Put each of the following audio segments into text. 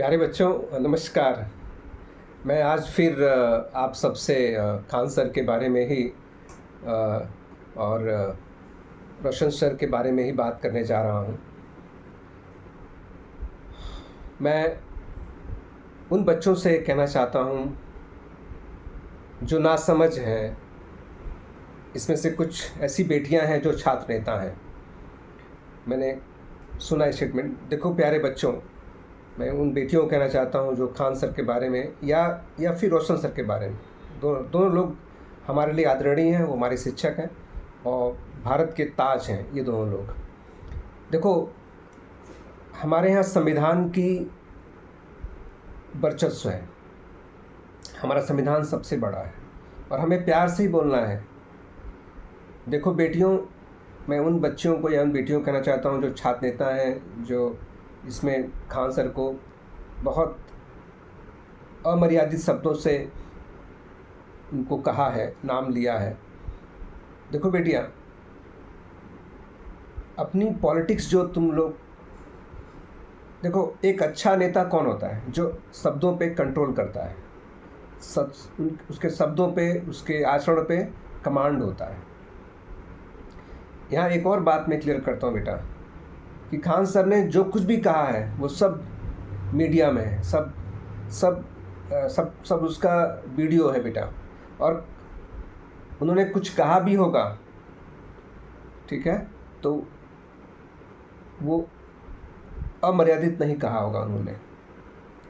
प्यारे बच्चों, नमस्कार। मैं आज फिर आप सबसे खान सर के बारे में ही और रोशन सर के बारे में ही बात करने जा रहा हूँ। मैं उन बच्चों से कहना चाहता हूँ जो नासमझ हैं। इसमें से कुछ ऐसी बेटियां हैं जो छात्र नेता हैं। मैंने सुना स्टेटमेंट। देखो प्यारे बच्चों, मैं उन बेटियों को कहना चाहता हूँ जो खान सर के बारे में या फिर रोशन सर के बारे में, दोनों लोग हमारे लिए आदरणीय हैं। वो हमारे शिक्षक हैं और भारत के ताज हैं ये दोनों लोग। देखो, हमारे यहाँ संविधान की वर्चस्व है। हमारा संविधान सबसे बड़ा है और हमें प्यार से ही बोलना है। देखो बेटियों, मैं उन बच्चियों को या उन बेटियों को कहना चाहता हूँ जो छात्र नेता हैं, जो इसमें खान सर को बहुत अमर्यादित शब्दों से उनको कहा है, नाम लिया है। देखो बेटियां, अपनी पॉलिटिक्स जो तुम लोग देखो, एक अच्छा नेता कौन होता है? जो शब्दों पे कंट्रोल करता है, उसके शब्दों पे, उसके आचरण पे कमांड होता है। यहाँ एक और बात मैं क्लियर करता हूँ बेटा, कि खान सर ने जो कुछ भी कहा है वो सब मीडिया में है, सब उसका वीडियो है बेटा। और उन्होंने कुछ कहा भी होगा, ठीक है, तो वो अमर्यादित नहीं कहा होगा उन्होंने।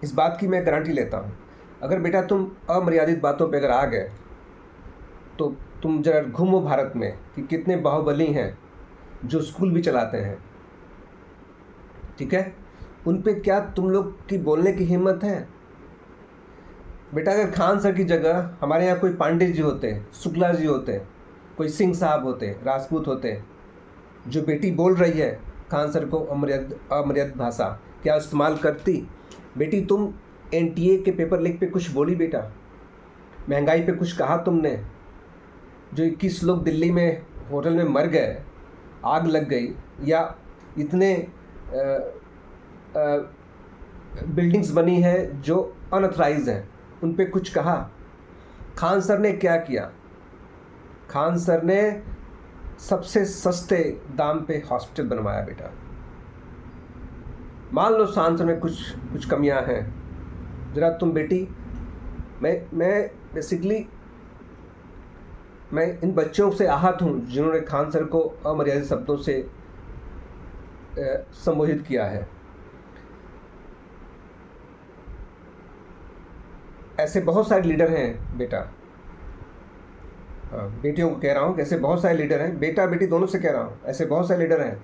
इस बात की मैं गारंटी लेता हूँ। अगर बेटा तुम अमर्यादित बातों पे अगर आ गए तो तुम जरा घूमो भारत में कि कितने बाहुबली हैं जो स्कूल भी चलाते हैं, ठीक है। उन पे क्या तुम लोग की बोलने की हिम्मत है? बेटा अगर खान सर की जगह हमारे यहाँ कोई पांडे जी होते, शुक्ला जी होते, कोई सिंह साहब होते, राजपूत होते, जो बेटी बोल रही है खान सर को अमर्यादित भाषा, क्या इस्तेमाल करती? बेटी तुम एनटीए के पेपर लीक पे कुछ बोली बेटा? महंगाई पे कुछ कहा तुमने? जो 21 लोग दिल्ली में होटल में मर गए, आग लग गई, या इतने बिल्डिंग्स बनी है जो अनऑथराइज हैं, उन पे कुछ कहा? खान सर ने क्या किया? खान सर ने सबसे सस्ते दाम पे हॉस्पिटल बनवाया बेटा। मान लो सांसद में कुछ कमियां हैं, ज़रा तुम बेटी, मैं बेसिकली मैं इन बच्चों से आहत हूँ जिन्होंने खान सर को अमर्यादित शब्दों से संबोधित किया है। ऐसे बहुत सारे लीडर हैं बेटा, बेटियों को कह रहा हूँ कि ऐसे बहुत सारे लीडर हैं, बेटा बेटी दोनों से कह रहा हूँ, ऐसे बहुत सारे लीडर हैं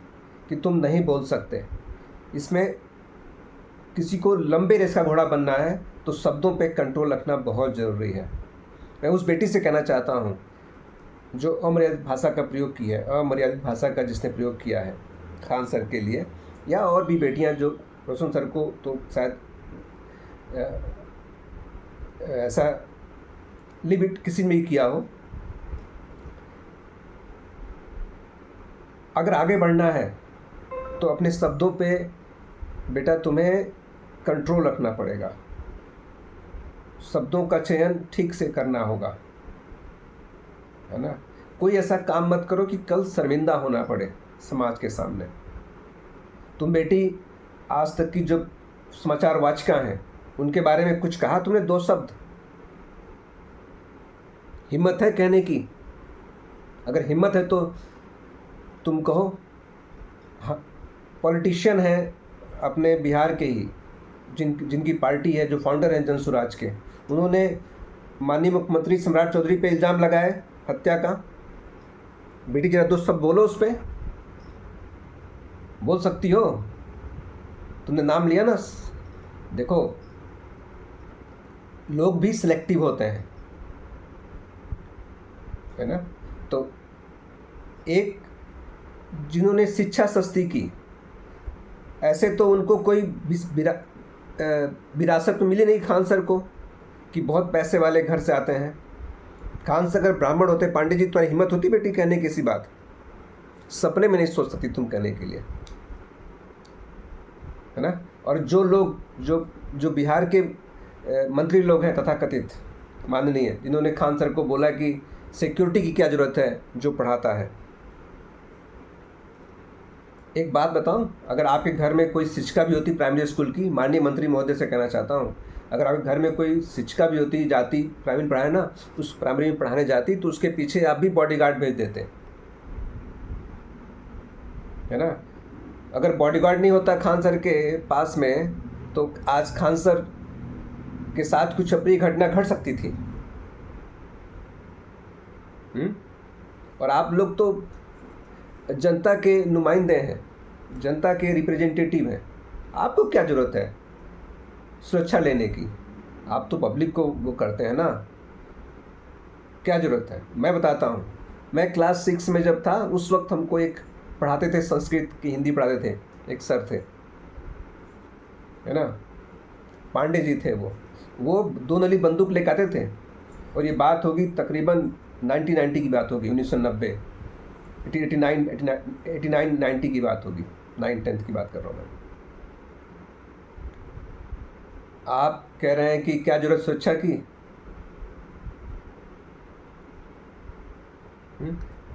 कि तुम नहीं बोल सकते। इसमें किसी को लंबे रेस का घोड़ा बनना है तो शब्दों पे कंट्रोल रखना बहुत ज़रूरी है। मैं उस बेटी से कहना चाहता हूँ जो अमर्यादित भाषा का प्रयोग की है, अमर्यादित भाषा का जिसने प्रयोग किया है खान सर के लिए, या और भी बेटियाँ जो रोशन सर को तो शायद ऐसा लिमिट किसी ने भी किया हो। अगर आगे बढ़ना है तो अपने शब्दों पे बेटा तुम्हें कंट्रोल रखना पड़ेगा, शब्दों का चयन ठीक से करना होगा, है ना। कोई ऐसा काम मत करो कि कल शर्मिंदा होना पड़े समाज के सामने। तुम बेटी आज तक की जो समाचार वाचिका हैं उनके बारे में कुछ कहा तुमने? 2 शब्द हिम्मत है कहने की? अगर हिम्मत है तो तुम कहो। हाँ, पॉलिटिशियन है अपने बिहार के ही, जिनकी पार्टी है, जो फाउंडर हैं जनसुराज के, उन्होंने माननीय मुख्यमंत्री सम्राट चौधरी पे इल्ज़ाम लगाए हत्या का। बेटी जरा 2 शब्द बोलो उस पर। बोल सकती हो, तुमने नाम लिया ना। देखो, लोग भी सिलेक्टिव होते हैं, है ना। तो एक जिन्होंने शिक्षा सस्ती की, ऐसे तो उनको कोई विरासत तो मिली नहीं खान सर को कि बहुत पैसे वाले घर से आते हैं। खान सर अगर ब्राह्मण होते, पांडे जी, तुम्हारी हिम्मत होती बेटी कहने की ऐसी बात? सपने में नहीं सोच सकती तुम कहने के लिए, है ना। और जो लोग जो जो बिहार के मंत्री लोग हैं तथाकथित माननीय, जिन्होंने खान सर को बोला कि सिक्योरिटी की क्या ज़रूरत है जो पढ़ाता है। एक बात बताऊं, अगर आपके घर में कोई शिक्षिका भी होती प्राइमरी स्कूल की, माननीय मंत्री महोदय से कहना चाहता हूं, अगर आपके घर में कोई शिक्षिका भी होती, जाती प्राइमरी पढ़ाए ना, उस प्राइमरी में पढ़ाने जाती, तो उसके पीछे आप भी बॉडीगार्ड भेज देते, है ना। अगर बॉडीगार्ड नहीं होता खान सर के पास में, तो आज खान सर के साथ कुछ अप्रिय घटना घट सकती थी। और आप लोग तो जनता के नुमाइंदे हैं, जनता के रिप्रेजेंटेटिव हैं, आपको क्या ज़रूरत है सुरक्षा लेने की? आप तो पब्लिक को वो करते हैं ना, क्या ज़रूरत है? मैं बताता हूँ, मैं क्लास 6 में जब था, उस वक्त हमको एक पढ़ाते थे, संस्कृत की हिंदी पढ़ाते थे, एक सर थे, है ना, पांडे जी थे। वो 2 नली बंदूक लेकर आते थे, और ये बात होगी तकरीबन 1990 की बात होगी, 1990, 89-90 की बात होगी, 9th-10th की बात कर रहा हूँ मैं। आप कह रहे हैं कि क्या जरूरत सुरक्षा की?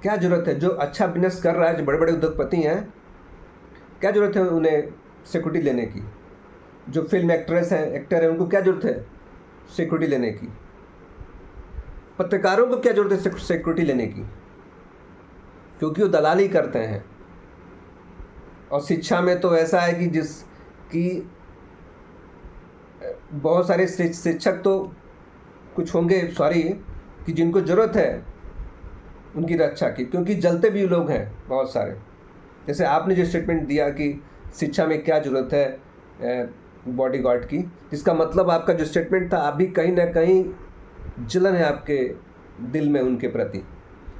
क्या जरूरत है? जो अच्छा बिजनेस कर रहा है, जो बड़े बड़े उद्योगपति हैं, क्या जरूरत है उन्हें सिक्योरिटी लेने की? जो फिल्म एक्ट्रेस हैं, एक्टर हैं, उनको क्या जरूरत है सिक्योरिटी लेने की? पत्रकारों को क्या जरूरत है सिक्योरिटी लेने की? क्योंकि वो दलाली करते हैं। और शिक्षा में तो ऐसा है कि बहुत सारे शिक्षक तो कुछ होंगे, सॉरी, कि जिनको ज़रूरत है उनकी रक्षा की, क्योंकि जलते भी लोग हैं बहुत सारे। जैसे आपने जो स्टेटमेंट दिया कि शिक्षा में क्या ज़रूरत है बॉडीगार्ड की, जिसका मतलब आपका जो स्टेटमेंट था, आप भी कहीं ना कहीं जलन है आपके दिल में उनके प्रति,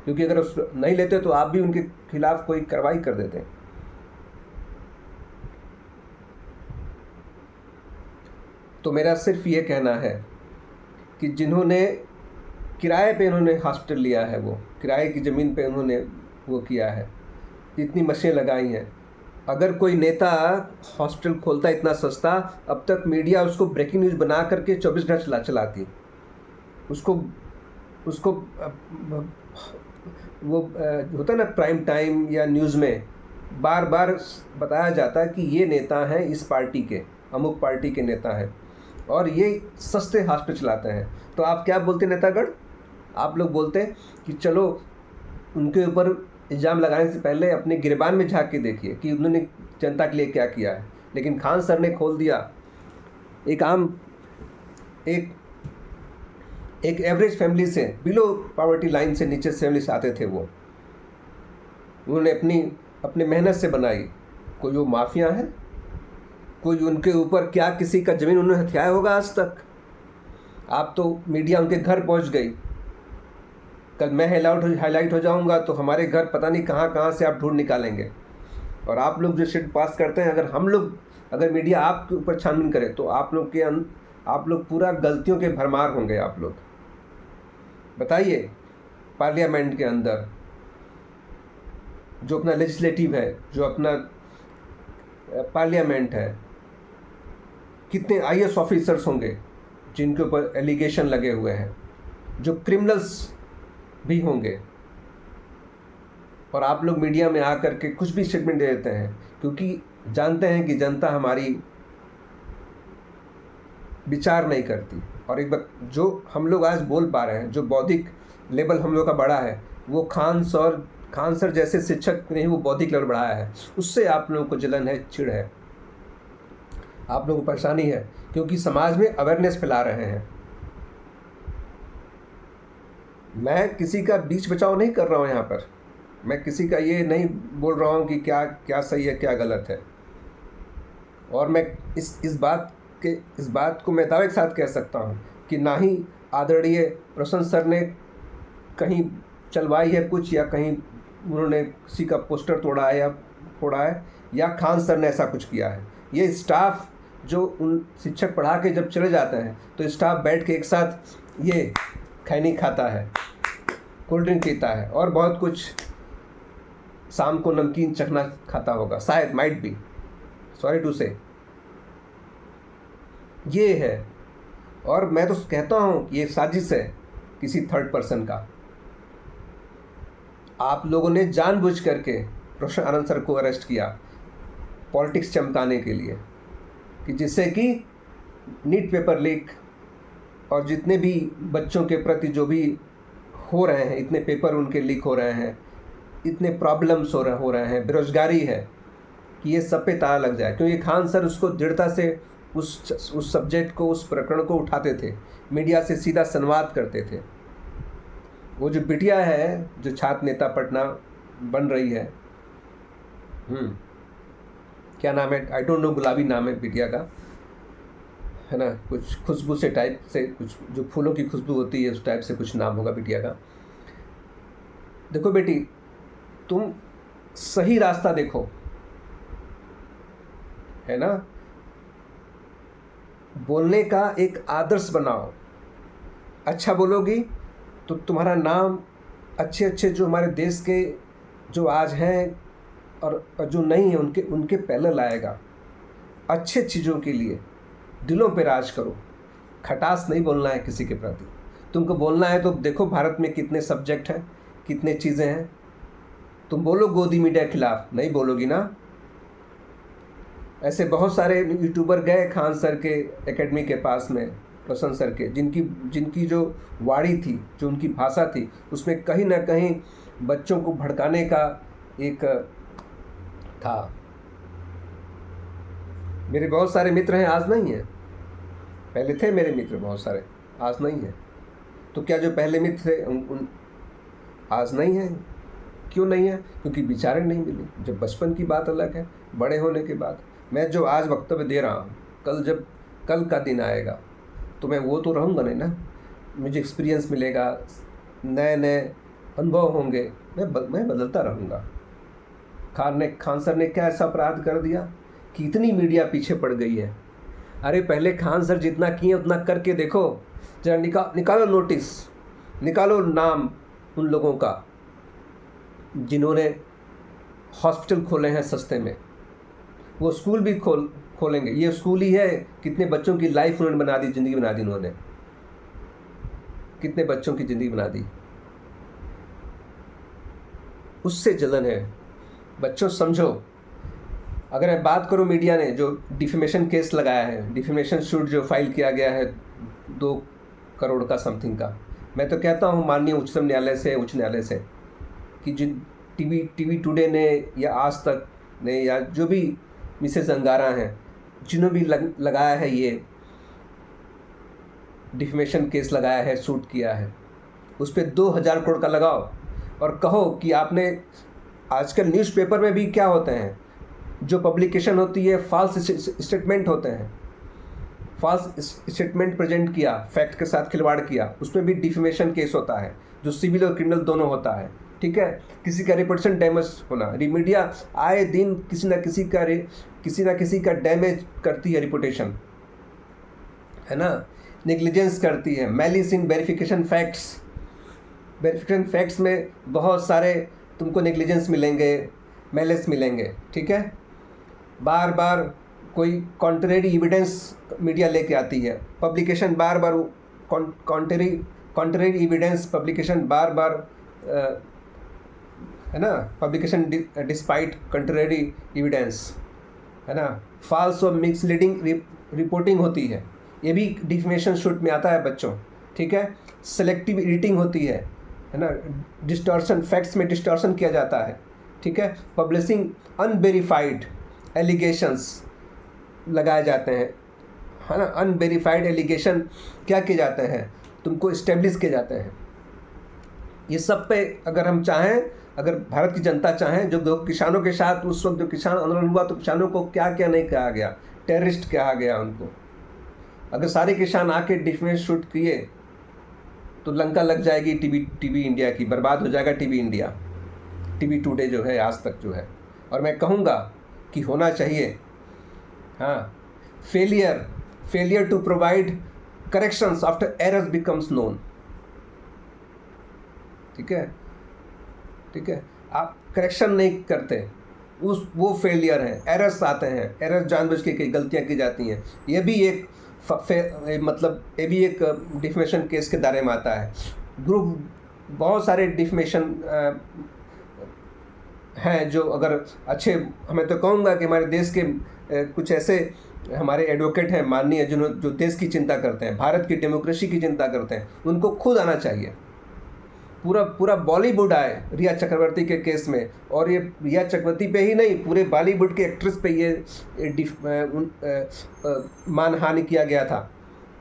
क्योंकि अगर उस नहीं लेते तो आप भी उनके खिलाफ कोई कार्रवाई कर देते। तो मेरा सिर्फ ये कहना है कि जिन्होंने किराए पे उन्होंने हॉस्पिटल लिया है, वो किराए की ज़मीन पे उन्होंने वो किया है, इतनी मशीनें लगाई हैं, अगर कोई नेता हॉस्पिटल खोलता है इतना सस्ता, अब तक मीडिया उसको ब्रेकिंग न्यूज़ बना करके 24 घंटे चलाती, उसको वो होता है ना प्राइम टाइम या न्यूज़ में बार बार बताया जाता है कि ये नेता हैं इस पार्टी के, अमुक पार्टी के नेता हैं, और ये सस्ते हॉस्पिटल चलाते हैं। तो आप क्या बोलते नेतागढ़? आप लोग बोलते कि चलो उनके ऊपर इल्ज़ाम लगाने से पहले अपने गिरबान में झांक के देखिए कि उन्होंने जनता के लिए क्या किया है। लेकिन खान सर ने खोल दिया, एक एवरेज फैमिली से, बिलो पॉवर्टी लाइन से नीचे फैमिली से आते थे वो, उन्होंने अपनी मेहनत से बनाई। कोई वो माफिया है? कोई उनके ऊपर क्या किसी का ज़मीन उन्होंने हथियाया होगा आज तक? आप तो मीडिया उनके घर पहुंच गई, कल मैं हाईलाइट हो जाऊंगा तो हमारे घर पता नहीं कहाँ से आप ढूंढ निकालेंगे। और आप लोग जो शिट पास करते हैं, अगर मीडिया आपके ऊपर छानबीन करे तो आप लोग पूरा गलतियों के भरमार होंगे। आप लोग बताइए, पार्लियामेंट के अंदर जो अपना लेजिस्लेटिव है, जो अपना पार्लियामेंट है, कितने IAS ऑफिसर्स होंगे जिनके ऊपर एलिगेशन लगे हुए हैं, जो क्रिमिनल्स भी होंगे, और आप लोग मीडिया में आकर के कुछ भी स्टेटमेंट दे देते हैं, क्योंकि जानते हैं कि जनता हमारी विचार नहीं करती। और एक बात जो हम लोग आज बोल पा रहे हैं, जो बौद्धिक लेवल हम लोग का बढ़ा है, वो खान सर जैसे शिक्षक ने ही वो बौद्धिक लेवल बढ़ाया है। उससे आप लोगों को जलन है, चिढ़ है, आप लोगों को परेशानी है, क्योंकि समाज में अवेयरनेस फैला रहे हैं। मैं किसी का बीच बचाव नहीं कर रहा हूँ यहाँ पर, मैं किसी का ये नहीं बोल रहा हूँ कि क्या सही है क्या गलत है। और मैं इस बात को मैं दावे के साथ कह सकता हूँ कि ना ही आदरणीय प्रसन्न सर ने कहीं चलवाई है कुछ, या कहीं उन्होंने किसी का पोस्टर तोड़ा है, या खान सर ने ऐसा कुछ किया है। ये स्टाफ जो उन शिक्षक पढ़ा के जब चले जाते हैं तो स्टाफ बैठ के एक साथ ये खैनी खाता है, कोल्ड ड्रिंक पीता है, और बहुत कुछ शाम को नमकीन चखना खाता होगा, शायद, माइट बी, सॉरी टू से। ये है। और मैं तो कहता हूँ कि ये साजिश है किसी थर्ड पर्सन का। आप लोगों ने जानबूझ करके रोशन आनंद सर को अरेस्ट किया पॉलिटिक्स चमकाने के लिए, कि जिससे कि नीट पेपर लीक और जितने भी बच्चों के प्रति जो भी हो रहे हैं, इतने पेपर उनके लीक हो रहे हैं, इतने प्रॉब्लम्स हो रहे हैं, बेरोजगारी है, कि ये सब पे ताला लग जाए। क्योंकि खान सर उसको दृढ़ता से उस सब्जेक्ट को, उस प्रकरण को उठाते थे, मीडिया से सीधा संवाद करते थे। वो जो बिटिया है जो छात्र नेता पटना बन रही है, क्या नाम है, आई डोंट नो, गुलाबी नाम है बिटिया का, है ना, कुछ खुशबू से टाइप से, कुछ जो फूलों की खुशबू होती है उस टाइप से कुछ नाम होगा बिटिया का। देखो बेटी, तुम सही रास्ता देखो, है ना, बोलने का एक आदर्श बनाओ। अच्छा बोलोगी तो तुम्हारा नाम अच्छे अच्छे जो हमारे देश के जो आज हैं और जो नहीं हैं उनके पहले लाएगा। अच्छे चीज़ों के लिए दिलों पे राज करो, खटास नहीं बोलना है किसी के प्रति। तुमको बोलना है तो देखो भारत में कितने सब्जेक्ट हैं, कितने चीज़ें हैं। तुम बोलो गोदी मीडिया के खिलाफ, नहीं बोलोगी ना। ऐसे बहुत सारे यूट्यूबर गए खान सर के एकेडमी के पास में, रोशन सर के, जिनकी जो वाणी थी, जो उनकी भाषा थी, उसमें कहीं ना कहीं बच्चों को भड़काने का एक था। मेरे बहुत सारे मित्र हैं, आज नहीं है, पहले थे मेरे मित्र बहुत सारे, आज नहीं है। तो क्या जो पहले मित्र थे उन आज नहीं है? क्यों नहीं है? क्योंकि विचारें नहीं मिली। जब बचपन की बात अलग है, बड़े होने के बाद। मैं जो आज वक्तव्य दे रहा हूँ, कल का दिन आएगा तो मैं वो तो रहूँगा नहीं ना, मुझे एक्सपीरियंस मिलेगा, नए नए अनुभव होंगे, मैं बदलता रहूँगा। खान सर ने क्या ऐसा अपराध कर दिया कि इतनी मीडिया पीछे पड़ गई है? अरे पहले खान सर जितना किए उतना करके देखो जरा, निकालो नोटिस, निकालो नाम उन लोगों का जिन्होंने हॉस्पिटल खोले हैं सस्ते में। वो स्कूल भी खोलेंगे। ये स्कूल ही है, कितने बच्चों की लाइफ उन्होंने बना दी, ज़िंदगी बना दी उन्होंने, कितने बच्चों की ज़िंदगी बना दी। उससे जलन है। बच्चों समझो, अगर मैं बात करूं, मीडिया ने जो डिफेमेशन केस लगाया है, डिफेमेशन सूट जो फाइल किया गया है 2 करोड़ का समथिंग का, मैं तो कहता हूं माननीय उच्च न्यायालय से कि जिन टीवी टुडे ने या आज तक ने या जो भी मिसेस अंगारा हैं, जिन्होंने भी लगाया है, ये डिफेमेशन केस लगाया है, सूट किया है, उस पर 2000 करोड़ का लगाओ और कहो कि आपने, आजकल न्यूज़पेपर में भी क्या होते हैं, जो पब्लिकेशन होती है फॉल्स स्टेटमेंट होते हैं, फॉल्स स्टेटमेंट प्रेजेंट किया, फैक्ट के साथ खिलवाड़ किया, उसमें भी डिफेमेशन केस होता है, जो सिविल और क्रिमिनल दोनों होता है। ठीक है, किसी का रेपुटेशन डैमेज होना, मीडिया आए दिन किसी ना किसी का डैमेज करती है रिपुटेशन, है ना, नेग्लिजेंस करती है, मैलिस इन वेरिफिकेशन फैक्ट्स में बहुत सारे तुमको नेग्लिजेंस मिलेंगे, मैलिस मिलेंगे। ठीक है, बार बार कोई कॉन्ट्रेरी एविडेंस मीडिया लेके आती है, पब्लिकेशन बार बार कॉन्ट्रेरी एविडेंस पब्लिकेशन बार है ना, पब्लिकेशन डिस्पाइट कंट्रेरी एविडेंस, है ना, फॉल्स और मिसलीडिंग रिपोर्टिंग होती है, ये भी डिफेमेशन सूट में आता है बच्चों। ठीक है, सेलेक्टिव एडिटिंग होती है ना, डिस्टॉर्शन, फैक्ट्स में डिस्टॉर्शन किया जाता है। ठीक है, पब्लिशिंग अनवेरीफाइड एलिगेशंस लगाए जाते हैं, है ना, अनवेरीफाइड एलिगेशन क्या किए जाते हैं, तुमको इस्टेब्लिश किए जाते हैं। ये सब पे अगर हम चाहें, अगर भारत की जनता चाहें, जो किसानों के साथ उस वक्त जो किसान आंदोलन हुआ, तो किसानों को क्या क्या नहीं कहा गया, टेररिस्ट कहा गया उनको। अगर सारे किसान आके डिफेमेशन सूट किए तो लंका लग जाएगी टीवी इंडिया की, बर्बाद हो जाएगा टीवी इंडिया, टीवी टुडे जो है, आज तक जो है। और मैं कहूँगा कि होना चाहिए, हाँ, failure to provide corrections after errors becomes known. ठीक है, आप करेक्शन नहीं करते, वो फेलियर है, एरर्स आते हैं, एरर्स जानबूझ के गलतियाँ की जाती हैं, ये भी एक मतलब ये भी एक डिफेमेशन केस के दायरे में आता है। ग्रुप बहुत सारे डिफेमेशन हैं जो अगर अच्छे, हमें तो कहूँगा कि हमारे देश के कुछ ऐसे हमारे एडवोकेट हैं माननीय, जो देश की चिंता करते हैं, भारत की डेमोक्रेसी की चिंता करते हैं, उनको खुद आना चाहिए। पूरा बॉलीवुड आए रिया चक्रवर्ती के केस में, और ये रिया चक्रवर्ती पे ही नहीं, पूरे बॉलीवुड के एक्ट्रेस पे ये मानहानि किया गया था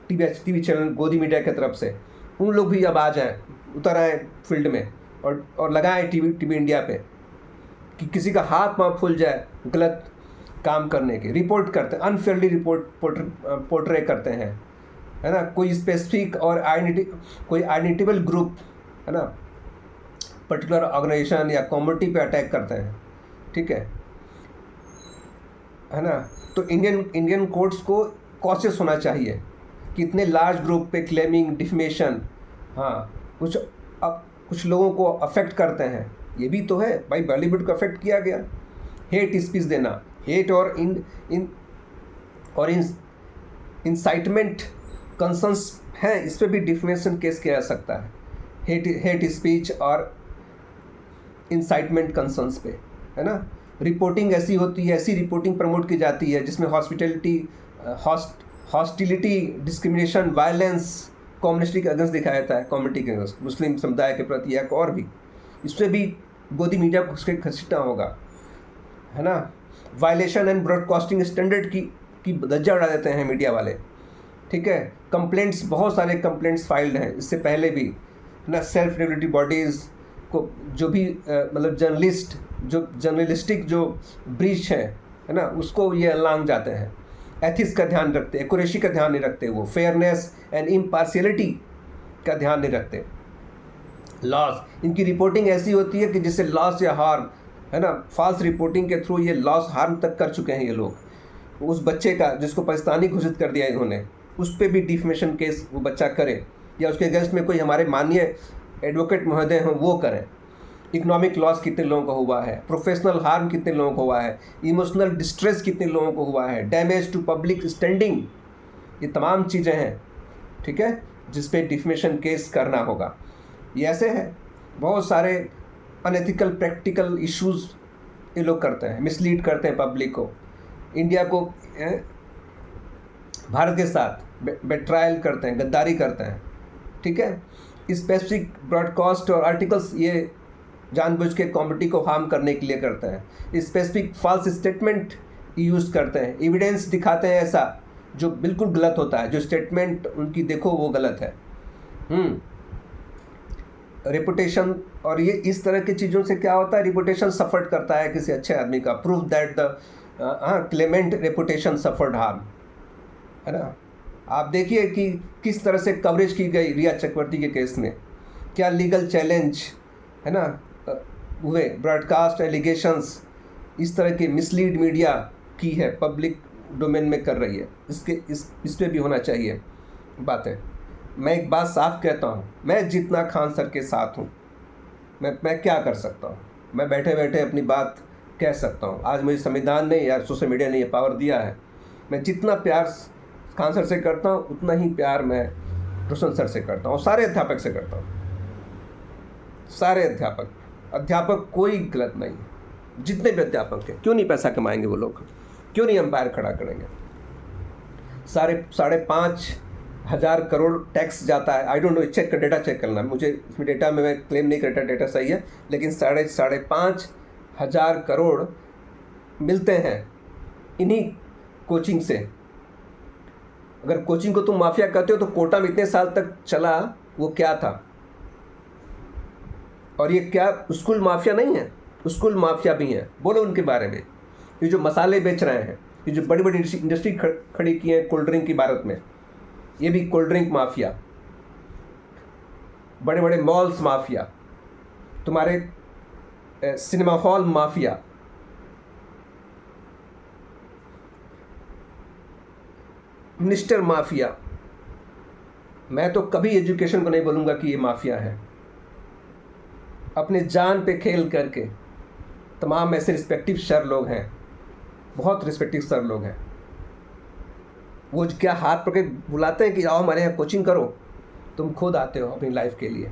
टीवी चैनल गोदी मीडिया की तरफ से। उन लोग भी अब आ जाएं, उतर आए फील्ड में और लगाएं टीवी इंडिया पे कि किसी का हाथ पाँव फूल जाए गलत काम करने के, रिपोर्ट करते हैं, अनफेयरली पोर्ट्रे करते हैं, है ना। कोई स्पेसिफिक और कोई आइडेंटिबल ग्रुप, है ना, पर्टिकुलर ऑर्गेनाइजेशन या कम्युनिटी पे अटैक करते हैं, ठीक है ना। तो इंडियन कोर्ट्स को कॉशियस होना चाहिए कि इतने लार्ज ग्रुप पे क्लेमिंग डिफेमेशन, हाँ, कुछ लोगों को अफेक्ट करते हैं, ये भी तो है भाई, बॉलीवुड को अफेक्ट किया गया। हेट स्पीच देना, हेट और इंसाइटमेंट कंसर्न्स हैं, इस पर भी डिफेमेशन केस किया जा सकता है। हेट स्पीच और इंसाइटमेंट कंसर्न्स पे, है ना। रिपोर्टिंग ऐसी होती है, ऐसी रिपोर्टिंग प्रमोट की जाती है जिसमें हॉस्टिलिटी, डिस्क्रिमिनेशन, वायलेंस कम्युनिटी के अगेंस्ट दिखाया जाता है, कम्युनिटी के अगेंस्ट, मुस्लिम समुदाय के प्रति या और भी। इस पर भी गोदी मीडिया को उसके घसीटना होगा, है ना। वायलेशन एंड ब्रॉडकास्टिंग स्टैंडर्ड की दर्जा उड़ा देते हैं मीडिया वाले, ठीक है। कंप्लेंट्स, बहुत सारे कंप्लेंट्स फाइल्ड हैं इससे पहले भी, है ना। सेल्फ रेगुलेटरी बॉडीज़ को जो भी मतलब जर्नलिस्टिक जो ब्रीच है ना, उसको ये लांग जाते हैं। एथिक्स का ध्यान रखते, एक्यूरेसी का ध्यान नहीं रखते, वो फेयरनेस एंड इम्पार्शियलिटी का ध्यान नहीं रखते। लॉस, इनकी रिपोर्टिंग ऐसी होती है कि जिससे लॉस या हार्म, है ना, फॉल्स रिपोर्टिंग के थ्रू ये लॉस हार्म तक कर चुके हैं ये लोग। उस बच्चे का जिसको पाकिस्तानी घोषित कर दिया इन्होंने, उस पर भी डिफेमेशन केस वो बच्चा करे, या उसके अगेंस्ट में कोई हमारे माननीय एडवोकेट महोदय हों वो करें। इकोनॉमिक लॉस कितने लोगों को हुआ है, प्रोफेशनल हार्म कितने लोगों को हुआ है, इमोशनल डिस्ट्रेस कितने लोगों को हुआ है, डैमेज टू पब्लिक स्टैंडिंग, ये तमाम चीज़ें हैं, ठीक है, जिस पे डिफेमेशन केस करना होगा। ये ऐसे है, बहुत सारे अनएथिकल प्रैक्टिकल इश्यूज़ ये लोग करते हैं, मिसलीड करते हैं पब्लिक को, इंडिया को भारत के साथ बेट्रायल करते हैं, गद्दारी करते हैं, ठीक है। स्पेसिफिक ब्रॉडकास्ट और आर्टिकल्स ये जानबूझ के कम्युनिटी को हार्म करने के लिए करते हैं। स्पेसिफिक फॉल्स स्टेटमेंट यूज़ करते हैं, एविडेंस दिखाते हैं ऐसा जो बिल्कुल गलत होता है, जो स्टेटमेंट उनकी देखो वो गलत है। रेपुटेशन, और ये इस तरह की चीज़ों से क्या होता है, रेपुटेशन सफ़र करता है किसी अच्छे आदमी का, prove that the Clement reputation suffered harm, है ना। आप देखिए कि किस तरह से कवरेज की गई रिया चक्रवर्ती के केस में, क्या लीगल चैलेंज, है ना, हुए, ब्रॉडकास्ट एलिगेशंस, इस तरह की मिसलीड मीडिया की है, पब्लिक डोमेन में कर रही है, इस पे भी होना चाहिए बातें। मैं एक बात साफ कहता हूँ, मैं जितना खान सर के साथ हूँ, मैं क्या कर सकता हूँ, मैं बैठे बैठे अपनी बात कह सकता हूँ। आज मुझे संविधान ने या सोशल मीडिया ने ये पावर दिया है। मैं जितना प्यार खान सर से करता हूँ उतना ही प्यार मैं रोशन सर से करता हूँ, सारे अध्यापक से करता हूँ, सारे अध्यापक कोई गलत नहीं, जितने भी अध्यापक हैं। क्यों नहीं पैसा कमाएंगे वो लोग, क्यों नहीं एम्पायर खड़ा करेंगे। 5,500 करोड़ टैक्स जाता है, I don't know, data check करना मुझे, इसमें डेटा में मैं क्लेम नहीं करता डेटा सही है, लेकिन 5,500 करोड़ मिलते हैं इन्हीं कोचिंग से। अगर कोचिंग को तुम माफिया कहते हो तो कोटा में इतने साल तक चला वो क्या था, और ये क्या स्कूल माफिया नहीं है, स्कूल माफिया भी हैं, बोलो उनके बारे में। ये जो मसाले बेच रहे हैं, ये जो बड़ी बड़ी इंडस्ट्री खड़ी की है कोल्ड ड्रिंक की भारत में, ये भी कोल्ड ड्रिंक माफिया, बड़े बड़े मॉल्स माफिया, तुम्हारे cinema hall mafia, minister mafia. मैं तो कभी एजुकेशन को नहीं बोलूँगा कि ये माफिया है। अपने जान पे खेल करके तमाम ऐसे रिस्पेक्टिव सर लोग हैं, बहुत रिस्पेक्टिव सर लोग हैं, वो क्या हाथ पकड़ के बुलाते हैं कि आओ हमारे यहाँ कोचिंग करो, तुम खुद आते हो अपनी लाइफ के लिए।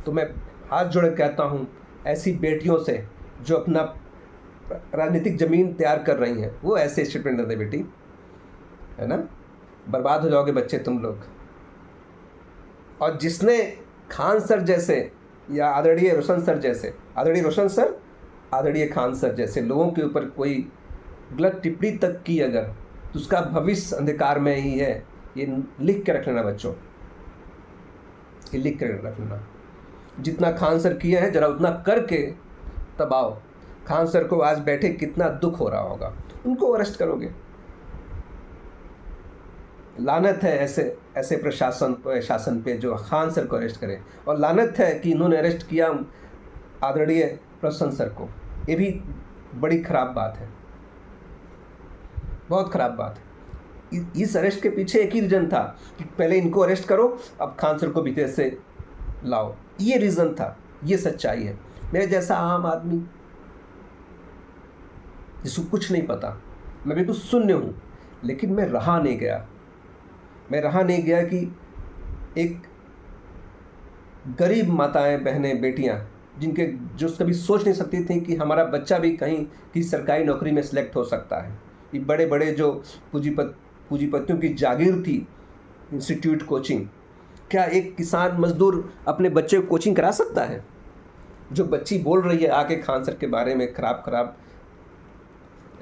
तो मैं हाथ जोड़ के कहता हूँ ऐसी बेटियों से जो अपना राजनीतिक ज़मीन तैयार कर रही हैं, वो ऐसे स्टेटमेंट दे बेटी, है ना, बर्बाद हो जाओगे बच्चे तुम लोग। और जिसने खान सर जैसे या आदरणीय रोशन सर जैसे, आदरणीय रोशन सर, आदरणीय खान सर जैसे लोगों के ऊपर कोई गलत टिप्पणी तक की अगर, तो उसका भविष्य अंधकार में ही है। ये लिख के रख लेना बच्चों, ये लिख के रख लेना। जितना खान सर किए हैं जरा उतना करके तब आओ। खान सर को आज बैठे कितना दुख हो रहा होगा, उनको अरेस्ट करोगे। लानत है ऐसे शासन पे जो खान सर को अरेस्ट करे, और लानत है कि इन्होंने अरेस्ट किया आदरणीय रोशन सर को। ये भी बड़ी ख़राब बात है, बहुत ख़राब बात है। इस अरेस्ट के पीछे एक ही रीज़न था कि पहले इनको अरेस्ट करो, अब खान सर को भीतर से लाओ, ये रीज़न था, ये सच्चाई है। मेरे जैसा आम आदमी जिसको कुछ नहीं पता, मैं बिल्कुल शून्य हूँ, लेकिन मैं रहा नहीं गया कि एक गरीब माताएं, बहनें, बेटियां जो कभी सोच नहीं सकती थी कि हमारा बच्चा भी कहीं की सरकारी नौकरी में सिलेक्ट हो सकता है। ये बड़े बड़े जो पूंजीपतियों की जागीर थी इंस्टीट्यूट कोचिंग, क्या एक किसान मजदूर अपने बच्चे को कोचिंग करा सकता है? जो बच्ची बोल रही है आके खान सर के बारे में खराब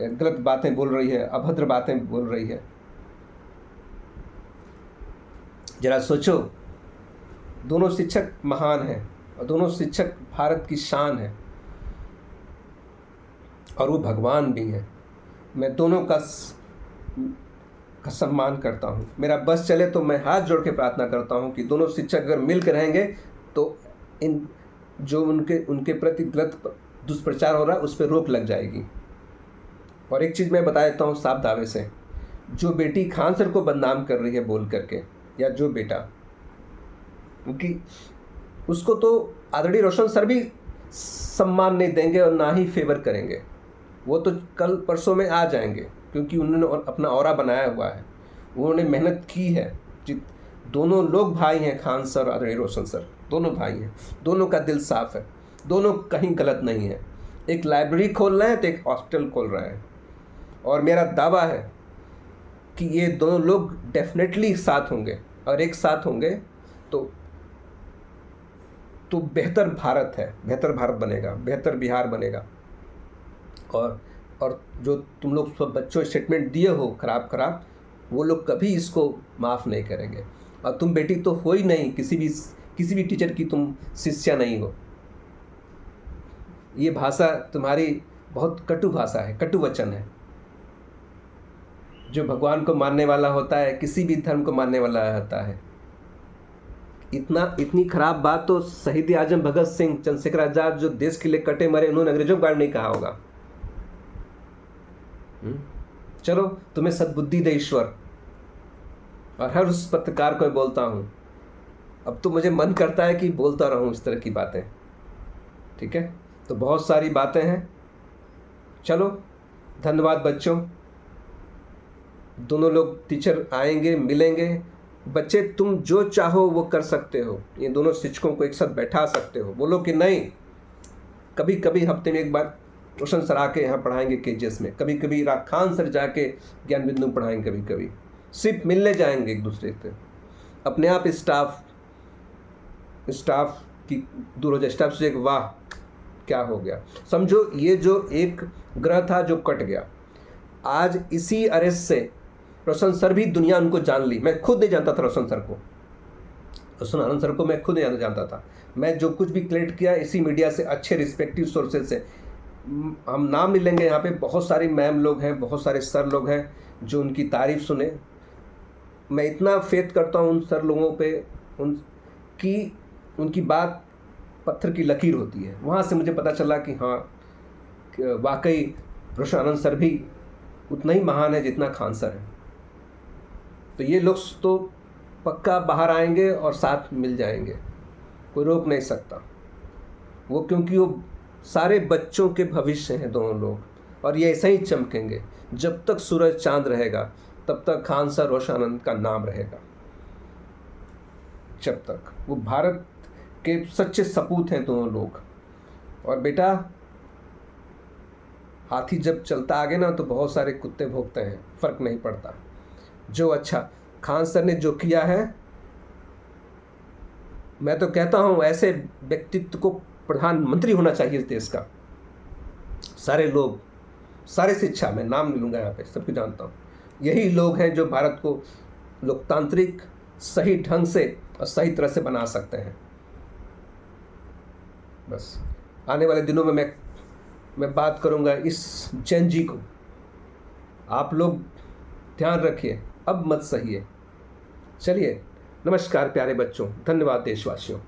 गलत बातें बोल रही है, अभद्र बातें बोल रही है, जरा सोचो। दोनों शिक्षक महान हैं और दोनों शिक्षक भारत की शान है और वो भगवान भी हैं। मैं दोनों का सम्मान करता हूँ। मेरा बस चले तो मैं हाथ जोड़ के प्रार्थना करता हूँ कि दोनों शिक्षक अगर मिल कर रहेंगे तो इन जो उनके प्रति गलत दुष्प्रचार हो रहा है उस पर रोक लग जाएगी। और एक चीज़ मैं बता देता हूँ साफ दावे से, जो बेटी खान सर को बदनाम कर रही है बोल करके, या जो बेटा, क्योंकि उसको तो आदरणीय रोशन सर भी सम्मान नहीं देंगे और ना ही फेवर करेंगे। वो तो कल परसों में आ जाएंगे क्योंकि उन्होंने अपना ऑरा बनाया हुआ है, उन्होंने मेहनत की है। दोनों लोग भाई हैं, खान सर और आदरणीय रोशन सर, दोनों भाई हैं, दोनों का दिल साफ है, दोनों कहीं गलत नहीं है। एक लाइब्रेरी खोल रहे हैं तो एक हॉस्पिटल खोल रहे हैं, और मेरा दावा है कि ये दोनों लोग डेफिनेटली साथ होंगे, और एक साथ होंगे तो बेहतर भारत है, बेहतर भारत बनेगा, बेहतर बिहार बनेगा। और जो तुम लोग सब बच्चों स्टेटमेंट दिए हो खराब, वो लोग कभी इसको माफ़ नहीं करेंगे। और तुम बेटी तो हो ही नहीं, किसी भी टीचर की तुम शिष्या नहीं हो। ये भाषा तुम्हारी बहुत कटु भाषा है, कटु वचन है। जो भगवान को मानने वाला होता है, किसी भी धर्म को मानने वाला होता है, इतनी खराब बात तो शहीद आजम भगत सिंह, चंद्रशेखर आजाद जो देश के लिए कटे मरे, उन्होंने अंग्रेजों के बारे में नहीं कहा होगा। चलो, तुम्हें सद्बुद्धि दे ईश्वर। और हर उस पत्रकार को बोलता हूँ, अब तो मुझे मन करता है कि बोलता रहूँ इस तरह की बातें, ठीक है। तो बहुत सारी बातें हैं। चलो, धन्यवाद बच्चों। दोनों लोग टीचर आएंगे, मिलेंगे। बच्चे तुम जो चाहो वो कर सकते हो, ये दोनों शिक्षकों को एक साथ बैठा सकते हो। बोलो कि नहीं, कभी कभी हफ्ते में एक बार रोशन सर आके यहाँ पढ़ाएंगे केजीएस में, कभी कभी खान सर जाके ज्ञान बिंदु पढ़ाएंगे, कभी कभी सिर्फ मिलने जाएंगे एक दूसरे से। अपने आप स्टाफ की दूर हो जाए, स्टाफ से एक वाह क्या हो गया। समझो ये जो एक ग्रह था जो कट गया, आज इसी अरेस्ट से रोशन सर भी दुनिया उनको जान ली। मैं खुद नहीं जानता था रोशन आनंद सर को मैं खुद नहीं जानता था। मैं जो कुछ भी कलेक्ट किया इसी मीडिया से, अच्छे रिस्पेक्टिव सोर्सेज से। हम नाम नहीं लेंगे, यहाँ पे बहुत सारी मैम लोग हैं, बहुत सारे सर लोग हैं जो उनकी तारीफ़ सुने। मैं इतना फेथ करता हूँ उन सर लोगों पे, उनकी बात पत्थर की लकीर होती है। वहाँ से मुझे पता चला कि हाँ, वाकई रोशन आनंद सर भी उतना ही महान है जितना खान सर है। तो ये लोग तो पक्का बाहर आएंगे और साथ मिल जाएंगे, कोई रोक नहीं सकता वो, क्योंकि वो सारे बच्चों के भविष्य हैं दोनों लोग, और ये ऐसे ही चमकेंगे जब तक सूरज चांद रहेगा। तब तक खान सर रोशानंद का नाम रहेगा। जब तक वो भारत के सच्चे सपूत हैं दोनों लोग। और बेटा, हाथी जब चलता आगे ना तो बहुत सारे कुत्ते भौंकते हैं, फर्क नहीं पड़ता। जो अच्छा खान सर ने जो किया है, मैं तो कहता हूं ऐसे व्यक्तित्व को प्रधानमंत्री होना चाहिए इस देश का। सारे लोग, सारे शिक्षा, मैं नाम नहीं लूंगा यहाँ पे, सबको जानता हूँ, यही लोग हैं जो भारत को लोकतांत्रिक सही ढंग से और सही तरह से बना सकते हैं। बस आने वाले दिनों में मैं बात करूंगा इस जैन जी को। आप लोग ध्यान रखिए, अब मत सहिए। चलिए, नमस्कार प्यारे बच्चों, धन्यवाद देशवासियों।